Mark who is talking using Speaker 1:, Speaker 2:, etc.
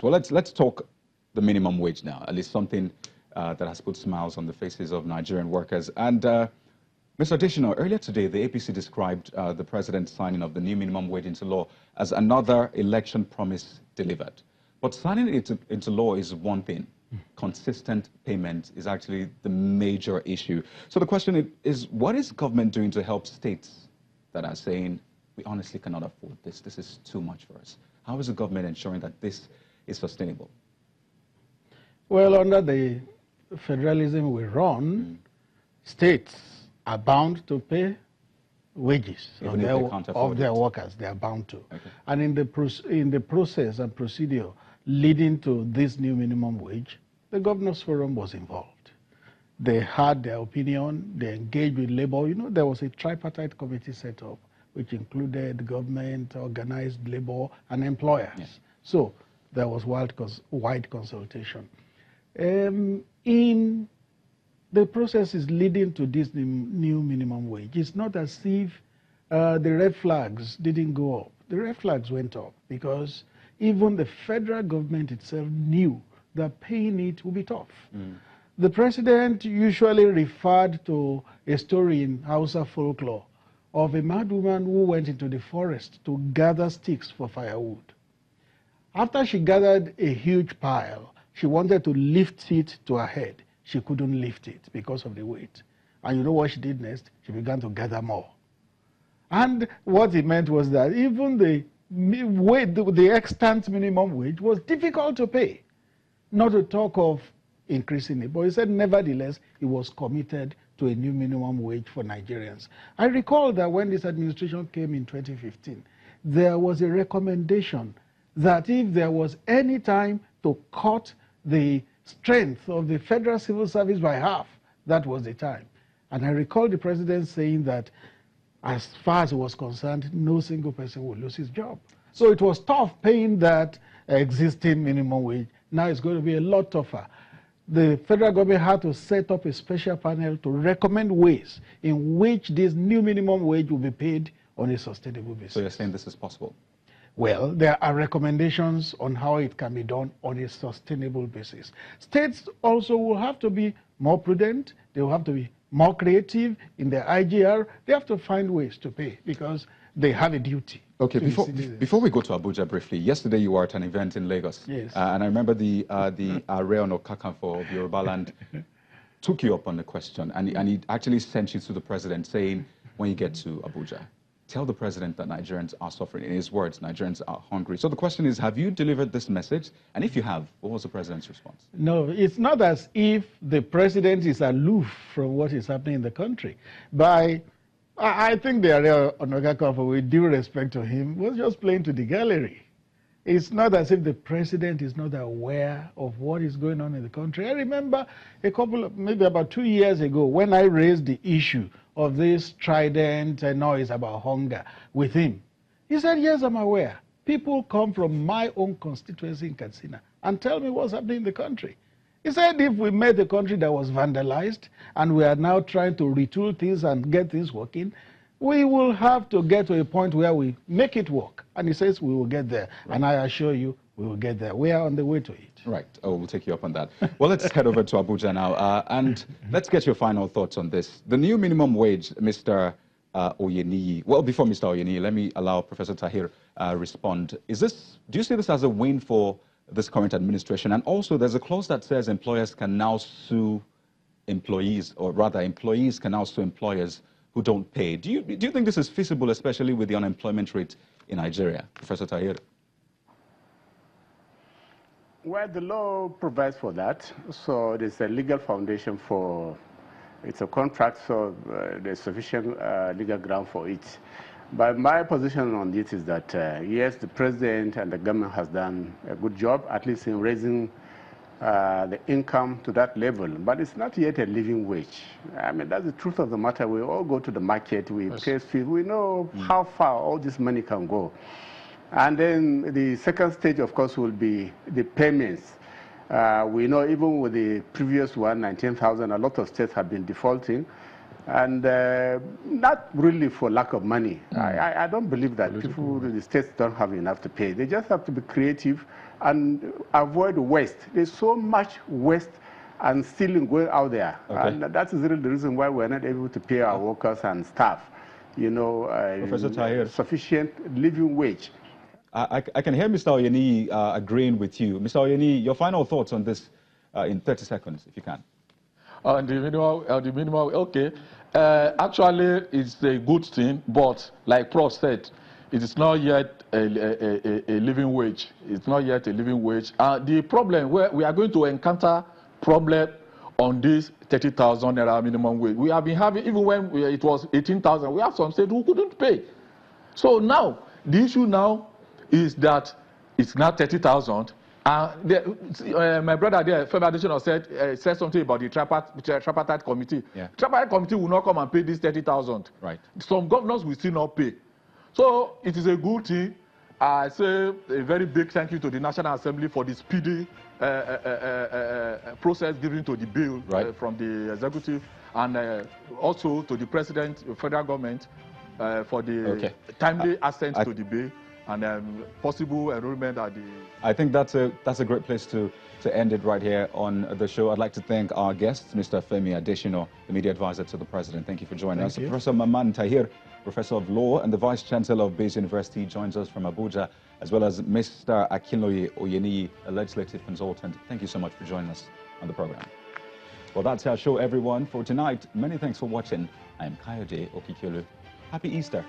Speaker 1: Well, let's talk the minimum wage now, at least something that has put smiles on the faces of Nigerian workers. And Mr. Adeshina, earlier today, the APC described the president's signing of the new minimum wage into law as another election promise delivered. But signing it into law is one thing. Consistent payment is actually the major issue. So the question is, what is government doing to help states that are saying, we honestly cannot afford this, this is too much for us? How is the government ensuring that this is sustainable?
Speaker 2: Well, under the federalism we run, states are bound to pay wages of their workers. They are bound to. Okay. And in the process and procedure leading to this new minimum wage, the Governors Forum was involved. They had their opinion, they engaged with labor. You know, there was a tripartite committee set up, which included government, organized labor, and employers. Yes. So there was wide consultation. In the processes leading to this new minimum wage, it's not as if the red flags didn't go up. The red flags went up because even the federal government itself knew that paying it would be tough. The president usually referred to a story in Hausa folklore of a mad woman who went into the forest to gather sticks for firewood. After she gathered a huge pile, she wanted to lift it to her head. She couldn't lift it because of the weight. And you know what she did next? She began to gather more. And what it meant was that even the extant minimum wage was difficult to pay, not to talk of increasing it. But he said, nevertheless, he was committed to a new minimum wage for Nigerians. I recall that when this administration came in 2015, there was a recommendation that if there was any time to cut the strength of the federal civil service by half, that was the time. And I recall the president saying that as far as he was concerned, no single person would lose his job. So it was tough paying that existing minimum wage. Now it's going to be a lot tougher. The federal government had to set up a special panel to recommend ways in which this new minimum wage will be paid on a sustainable basis.
Speaker 1: So you're saying this is possible?
Speaker 2: Well, there are recommendations on how it can be done on a sustainable basis. States also will have to be more prudent. They will have to be more creative in their IGR. They have to find ways to pay because they have a duty.
Speaker 1: Okay, before we go to Abuja briefly, yesterday you were at an event in Lagos.
Speaker 2: Yes.
Speaker 1: And I remember the Are Okakanfo of Yoruba land took you up on the question, and he actually sent you to the president saying, when you get to Abuja, tell the president that Nigerians are suffering. In his words, Nigerians are hungry. So the question is, have you delivered this message? And if you have, what was the president's response?
Speaker 2: No, it's not as if the president is aloof from what is happening in the country. I think the Are Okakanfo, with due respect to him, was just playing to the gallery. It's not as if the president is not aware of what is going on in the country. I remember maybe about 2 years ago, when I raised the issue of this strident noise about hunger with him. He said, yes, I'm aware. People come from my own constituency in Katsina and tell me what's happening in the country. He said, if we made a country that was vandalized and we are now trying to retool things and get things working, we will have to get to a point where we make it work. And he says we will get there. Right. And I assure you, we will get there. We are on the way to it.
Speaker 1: Right. Oh, we'll take you up on that. Well, let's head over to Abuja now. And let's get your final thoughts on this. The new minimum wage, Mr. Oyeniyi. Well, before Mr. Oyeniyi, let me allow Professor Tahir respond. Do you see this as a win for this current administration? And also, there's a clause that says employers can now sue employees, or rather, employees can now sue employers who don't pay. Do you think this is feasible, especially with the unemployment rate in Nigeria? Professor Tahir.
Speaker 3: Well, the law provides for that. So there's a legal foundation for, it's a contract, so there's sufficient legal ground for it. But my position on this is that, yes, the president and the government has done a good job, at least in raising the income to that level, but it's not yet a living wage. I mean, that's the truth of the matter. We all go to the market, we pay fees, we know how far all this money can go. And then the second stage, of course, will be the payments. We know even with the previous one, 19,000, a lot of states have been defaulting. And not really for lack of money. I don't believe that the states don't have enough to pay. They just have to be creative and avoid waste. There's so much waste and stealing going out there.
Speaker 1: Okay.
Speaker 3: And that is really the reason why we're not able to pay our workers and staff,
Speaker 1: Professor Tahir,
Speaker 3: sufficient living wage.
Speaker 1: I can hear Mr. Oyeniyi agreeing with you. Mr. Oyeniyi, your final thoughts on this in 30 seconds, if you can.
Speaker 4: On the minimum, okay. Actually, it's a good thing, but like Prof said, it is not yet a living wage. It's not yet a living wage. The problem, we are going to encounter problem on this 30,000 naira minimum wage. We have been having, even when it was 18,000, we have some states who couldn't pay. So now, the issue now is that it's not 30,000. My brother there, Adeshina, said something about the tripartite committee.
Speaker 1: Yeah.
Speaker 4: Tripartite committee will not come and pay this 30,000.
Speaker 1: Right.
Speaker 4: Some governors will still not pay. So it is a good thing. I say a very big thank you to the National Assembly for the speedy process given to the bill from the executive, and also to the president, the federal government, for the timely assent to the bill and possible enrollment at the...
Speaker 1: I think that's a great place to end it right here on the show. I'd like to thank our guests, Mr. Femi Adeshina, the media advisor to the president. Thank you for joining us. Professor Maman Tahir, Professor of Law and the Vice Chancellor of Bayes University, joins us from Abuja, as well as Mr. Akinloye Oyeniyi, a legislative consultant. Thank you so much for joining us on the program. Well, that's our show, everyone, for tonight. Many thanks for watching. I am Kayode Okikiolu. Happy Easter.